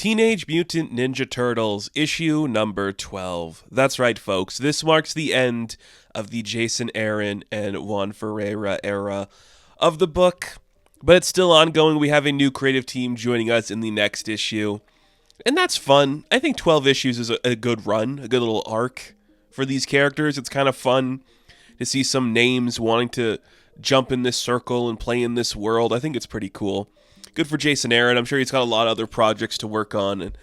Teenage Mutant Ninja Turtles, issue number 12. That's right, folks. This marks the end of the Jason Aaron and Juan Ferreira era of the book, but it's still ongoing. We have a new creative team joining us in the next issue, and that's fun. I think 12 issues is a good run, a good little arc for these characters. It's kind of fun to see some names wanting to jump in this circle and play in this world. I think it's pretty cool. Good for Jason Aaron. I'm sure he's got a lot of other projects to work on. And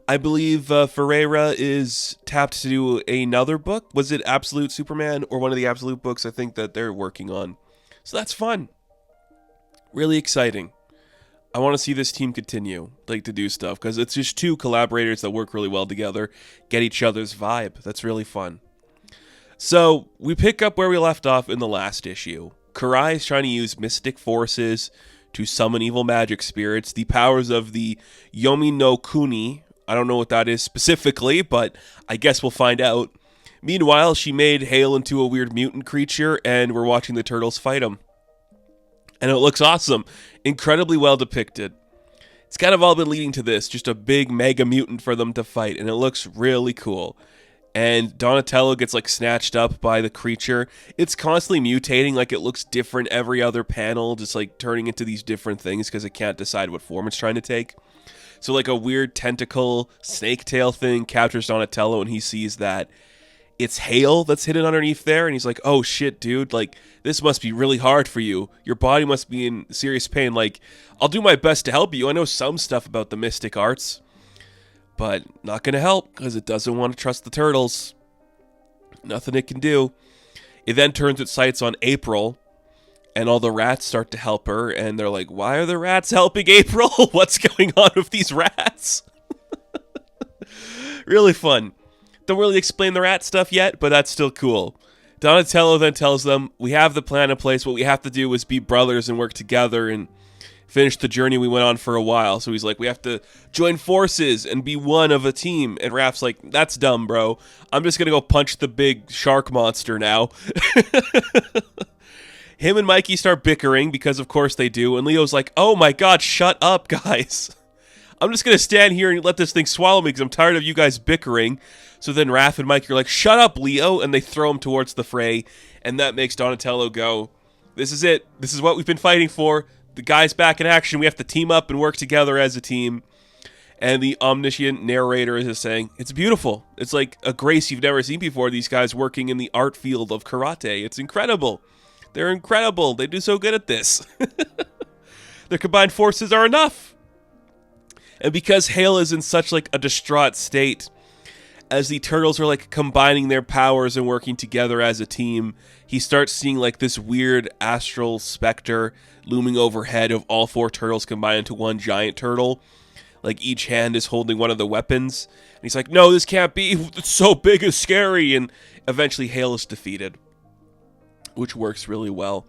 I believe Ferreira is tapped to do another book. Was it Absolute Superman or one of the Absolute books I think that they're working on? So that's fun. Really exciting. I want to see this team continue to do stuff because it's just two collaborators that work really well together, get each other's vibe. That's really fun. So we pick up where we left off in the last issue. Karai is trying to use mystic forces to summon evil magic spirits, the powers of the Yomi no Kuni. I don't know what that is specifically, but I guess we'll find out. Meanwhile, she made Hale into a weird mutant creature, and we're watching the turtles fight him. And it looks awesome. Incredibly well depicted. It's kind of all been leading to this, just a big mega mutant for them to fight, and it looks really cool. And Donatello gets snatched up by the creature. It's constantly mutating, it looks different every other panel, just turning into these different things because it can't decide what form it's trying to take. So a weird tentacle snake tail thing captures Donatello, and he sees that it's Hale that's hidden underneath there, and he's like, oh shit, dude, this must be really hard for you. Your body must be in serious pain. I'll do my best to help you. I know some stuff about the mystic arts, but not going to help because it doesn't want to trust the turtles. Nothing it can do. It then turns its sights on April, and all the rats start to help her, and they're like, why are the rats helping April? What's going on with these rats? Really fun. Don't really explain the rat stuff yet, but that's still cool. Donatello then tells them, we have the plan in place. What we have to do is be brothers and work together and finish the journey we went on for a while. So he's like, we have to join forces and be one of a team. And Raph's like, that's dumb, bro. I'm just going to go punch the big shark monster now. Him and Mikey start bickering because of course they do. And Leo's like, oh my God, shut up, guys. I'm just going to stand here and let this thing swallow me because I'm tired of you guys bickering. So then Raph and Mikey are like, shut up, Leo. And they throw him towards the fray. And that makes Donatello go, this is it. This is what we've been fighting for. The guy's back in action. We have to team up and work together as a team. And the omniscient narrator is just saying, it's beautiful. It's like a grace you've never seen before. These guys working in the art field of karate. It's incredible. They're incredible. They do so good at this. Their combined forces are enough. And because Hale is in such a distraught state, as the turtles are combining their powers and working together as a team, he starts seeing this weird astral specter looming overhead of all four turtles combined into one giant turtle. Each hand is holding one of the weapons. And he's like, no, this can't be. It's so big and scary. And eventually Hale is defeated, which works really well.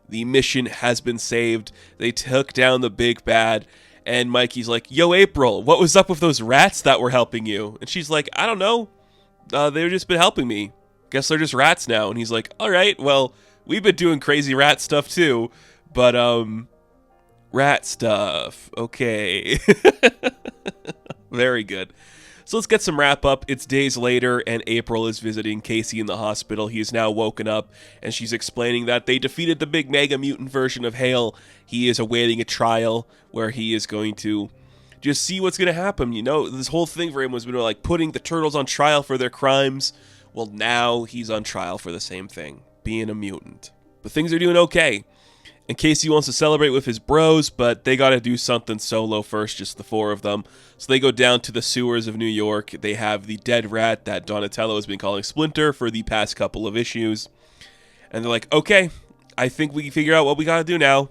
The mission has been saved. They took down the big bad. And Mikey's like, yo, April, what was up with those rats that were helping you? And she's like, I don't know. They've just been helping me. Guess they're just rats now. And he's like, all right, well, we've been doing crazy rat stuff too. But, rat stuff. Okay. Very good. So let's get some wrap up. It's days later, and April is visiting Casey in the hospital. He is now woken up, and she's explaining that they defeated the big mega mutant version of Hale. He is awaiting a trial where he is going to just see what's going to happen. This whole thing for him was putting the turtles on trial for their crimes. Well, now he's on trial for the same thing, being a mutant. But things are doing okay. And Casey wants to celebrate with his bros, but they got to do something solo first, just the four of them. So they go down to the sewers of New York. They have the dead rat that Donatello has been calling Splinter for the past couple of issues. And they're like, okay, I think we can figure out what we got to do now.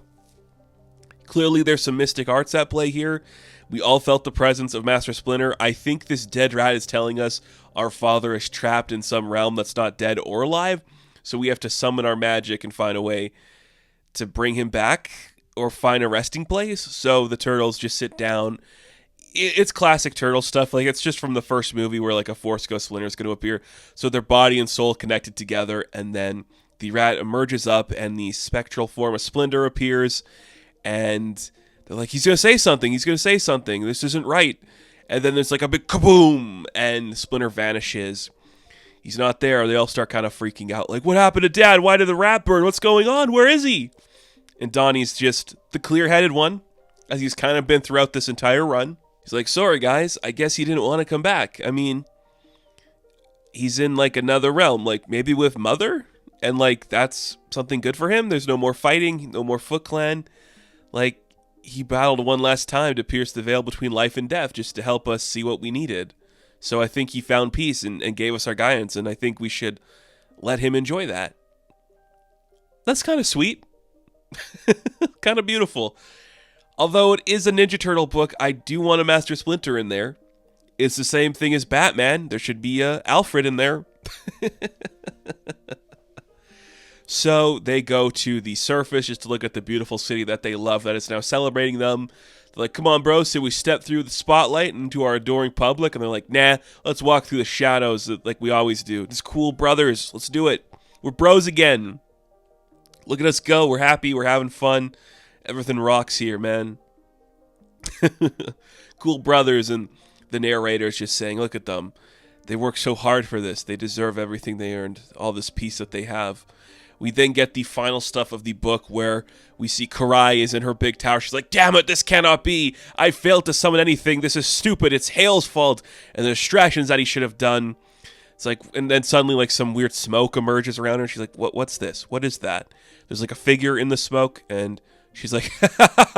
Clearly, there's some mystic arts at play here. We all felt the presence of Master Splinter. I think this dead rat is telling us our father is trapped in some realm that's not dead or alive. So we have to summon our magic and find a way to bring him back or find a resting place. So the turtles just sit down. It's classic turtle stuff. It's just from the first movie where a Force Ghost Splinter is going to appear. So their body and soul connected together, and then the rat emerges up and the spectral form of Splinter appears, and they're like, he's going to say something. He's going to say something. This isn't right. And then there's like a big kaboom, and Splinter vanishes. He's not there. They all start kind of freaking out. Like, what happened to Dad? Why did the rat burn? What's going on? Where is he? And Donnie's just the clear-headed one, as he's kind of been throughout this entire run. He's like, sorry, guys. I guess he didn't want to come back. I mean, he's in, like, another realm. Like, maybe with Mother? And, like, that's something good for him. There's no more fighting. No more Foot Clan. Like, he battled one last time to pierce the veil between life and death just to help us see what we needed. So I think he found peace and gave us our guidance, and I think we should let him enjoy that. That's kind of sweet. Kind of beautiful. Although it is a Ninja Turtle book, I do want a Master Splinter in there. It's the same thing as Batman. There should be Alfred in there. So they go to the surface just to look at the beautiful city that they love that is now celebrating them. They're like, come on, bro, so we step through the spotlight into our adoring public. And they're like, nah, let's walk through the shadows like we always do. These cool brothers, let's do it. We're bros again. Look at us go. We're happy. We're having fun. Everything rocks here, man. Cool brothers, and the narrator's just saying, look at them. They worked so hard for this. They deserve everything they earned, all this peace that they have. We then get the final stuff of the book where we see Karai is in her big tower. She's like, damn it, this cannot be. I failed to summon anything. This is stupid. It's Hale's fault. And the distractions that he should have done. It's like, and then suddenly like some weird smoke emerges around her. She's like, what's this? What is that? There's like a figure in the smoke, and she's like,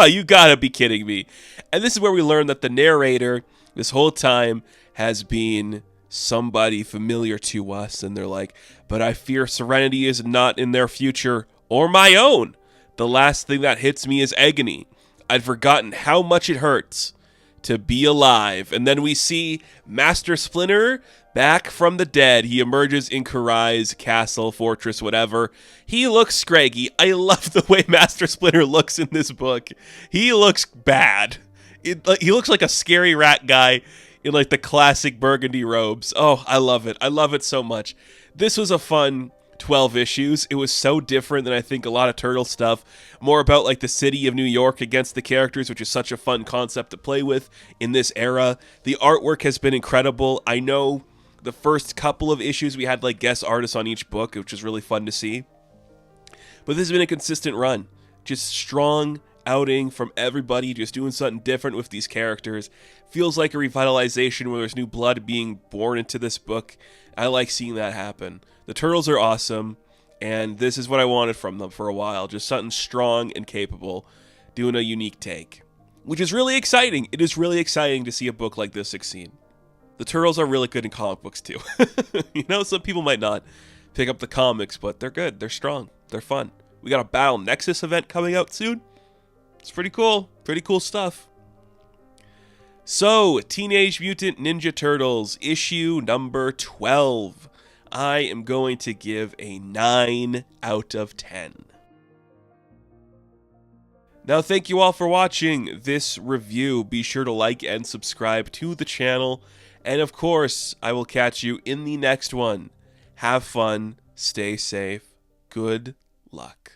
you gotta be kidding me. And this is where we learn that the narrator this whole time has been somebody familiar to us, and they're like, but I fear serenity is not in their future or my own. The last thing that hits me is agony. I'd forgotten how much it hurts to be alive. And then we see Master Splinter back from the dead. He emerges in Karai's castle, fortress, whatever. He looks scraggy. I love the way Master Splinter looks in this book. He looks bad. He looks like a scary rat guy in like the classic burgundy robes. Oh, I love it. I love it so much. This was a fun 12 issues. It was so different than I think a lot of Turtle stuff. More about like the city of New York against the characters, which is such a fun concept to play with in this era. The artwork has been incredible. I know the first couple of issues we had like guest artists on each book, which was really fun to see. But this has been a consistent run. Just strong outing from everybody, just doing something different with these characters. Feels like a revitalization where there's new blood being born into this book. I like seeing that happen. The Turtles are awesome, and this is what I wanted from them for a while. Just something strong and capable, doing a unique take. Which is really exciting. It is really exciting to see a book like this succeed. The Turtles are really good in comic books too. You know, some people might not pick up the comics, but they're good. They're strong. They're fun. We got a Battle Nexus event coming out soon. It's pretty cool. Pretty cool stuff. So, Teenage Mutant Ninja Turtles, issue number 12. I am going to give a 9 out of 10. Now, thank you all for watching this review. Be sure to like and subscribe to the channel. And of course, I will catch you in the next one. Have fun. Stay safe. Good luck.